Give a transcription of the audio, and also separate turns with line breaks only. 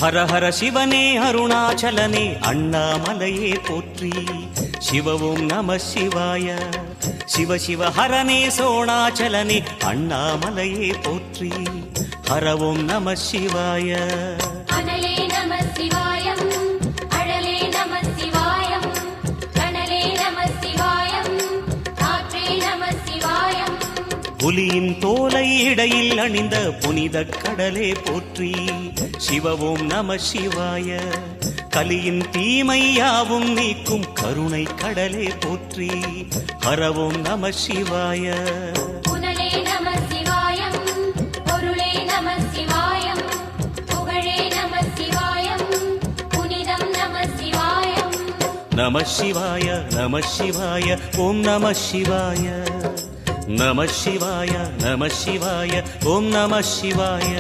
ஹர ஹர சிவனே அருணாச்சலனே அண்ணாமலையே போற்றி. சிவ ஓம் நம சிவாய. சிவ சிவ ஹரனே சோணாச்சலனே அண்ணாமலையே போற்றி. ஹர ஓம் நம சிவாய.
அனலே நம சிவாயம், அழலே நம சிவாயம், கனலே நம சிவாயம், காற்றே நம சிவாயம்.
புலியின் தோலை இடையில் அணிந்த புனித கடலே போற்றி. சிவ ஓம் நம சிவாய. கலியின் தீமையாவும் நீக்கும் கருணை கடலே போற்றி. ஹர ஓம் நம சிவாய.
புனலே நம சிவாயம், பொருளே நம சிவாயம், புகழே நம சிவாயம், புனிதம் நம சிவாயம்.
நம சிவாய நம சிவாய ஓம் நம சிவாய. நம சிவாய நம சிவாய ஓம் நம சிவாய.